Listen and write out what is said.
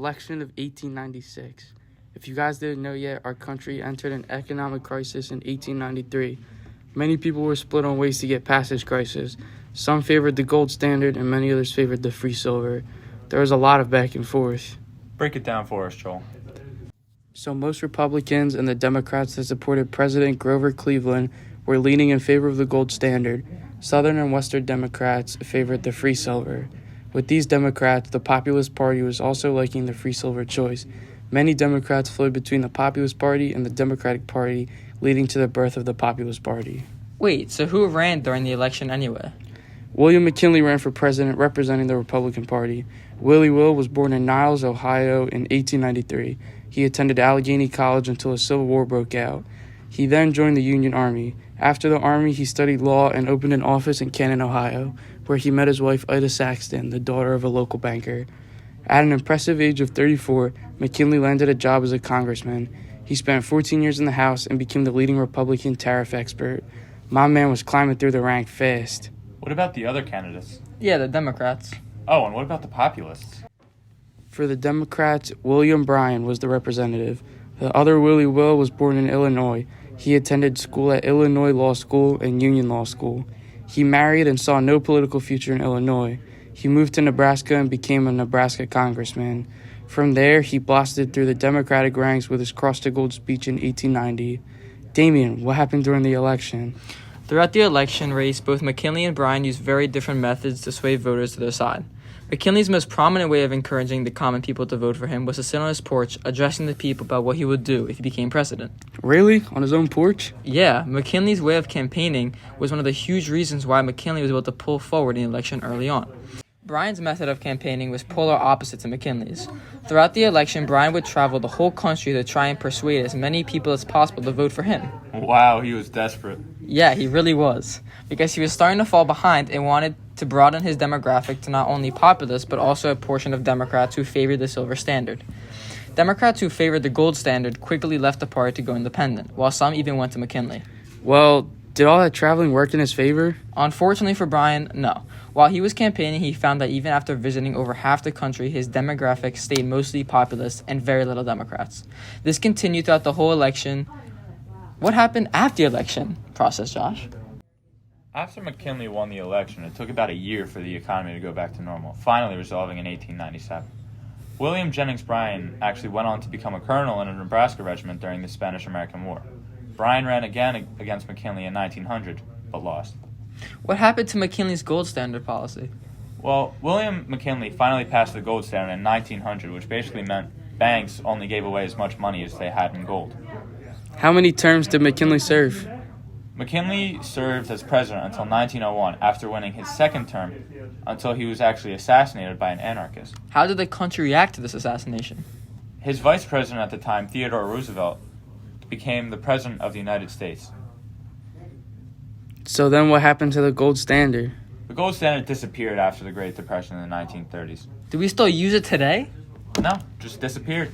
election of 1896. If you guys didn't know yet, our country entered an economic crisis in 1893. Many people were split on ways to get past this crisis. Some favored the gold standard and many others favored the free silver. There was a lot of back and forth. Break it down for us, Joel. So most Republicans and the Democrats that supported President Grover Cleveland were leaning in favor of the gold standard. Southern and Western Democrats favored the free silver. With these Democrats, the Populist Party was also liking the free silver choice. Many Democrats flowed between the Populist Party and the Democratic Party, leading to the birth of the Populist Party. Wait, so who ran during the election anyway? William McKinley ran for president representing the Republican Party. Willie Will was born in Niles, Ohio in 1893. He attended Allegheny College until a Civil War broke out. He then joined the Union Army. After the Army, he studied law and opened an office in Canton, Ohio, where he met his wife Ida Saxton, the daughter of a local banker. At an impressive age of 34, McKinley landed a job as a congressman. He spent 14 years in the House and became the leading Republican tariff expert. My man was climbing through the rank fast. What about the other candidates? Yeah, the Democrats. Oh, and what about the populists? For the Democrats, William Bryan was the representative. The other Willie Will was born in Illinois. He attended school at Illinois Law School and Union Law School. He married and saw no political future in Illinois. He moved to Nebraska and became a Nebraska congressman. From there, he blasted through the Democratic ranks with his Cross to Gold speech in 1890. Damien, what happened during the election? Throughout the election race, both McKinley and Bryan used very different methods to sway voters to their side. McKinley's most prominent way of encouraging the common people to vote for him was to sit on his porch addressing the people about what he would do if he became president. Really? On his own porch? Yeah, McKinley's way of campaigning was one of the huge reasons why McKinley was able to pull forward in the election early on. Bryan's method of campaigning was polar opposite to McKinley's. Throughout the election, Bryan would travel the whole country to try and persuade as many people as possible to vote for him. Wow, he was desperate. Yeah, he really was. Because he was starting to fall behind and wanted to broaden his demographic to not only populists, but also a portion of Democrats who favored the silver standard. Democrats who favored the gold standard quickly left the party to go independent, while some even went to McKinley. Well, did all that traveling work in his favor? Unfortunately for Bryan, no. While he was campaigning, he found that even after visiting over half the country, his demographic stayed mostly populist and very little Democrats. This continued throughout the whole election. What happened after the election process, Josh? After McKinley won the election, it took about a year for the economy to go back to normal, finally resolving in 1897. William Jennings Bryan actually went on to become a colonel in a Nebraska regiment during the Spanish-American War. Bryan ran again against McKinley in 1900, but lost. What happened to McKinley's gold standard policy? Well, William McKinley finally passed the gold standard in 1900, which basically meant banks only gave away as much money as they had in gold. How many terms did McKinley serve? McKinley served as president until 1901, after winning his second term, until he was actually assassinated by an anarchist. How did the country react to this assassination? His vice president at the time, Theodore Roosevelt, became the president of the United States. So then what happened to the gold standard? The gold standard disappeared after the Great Depression in the 1930s. Do we still use it today? No, just disappeared.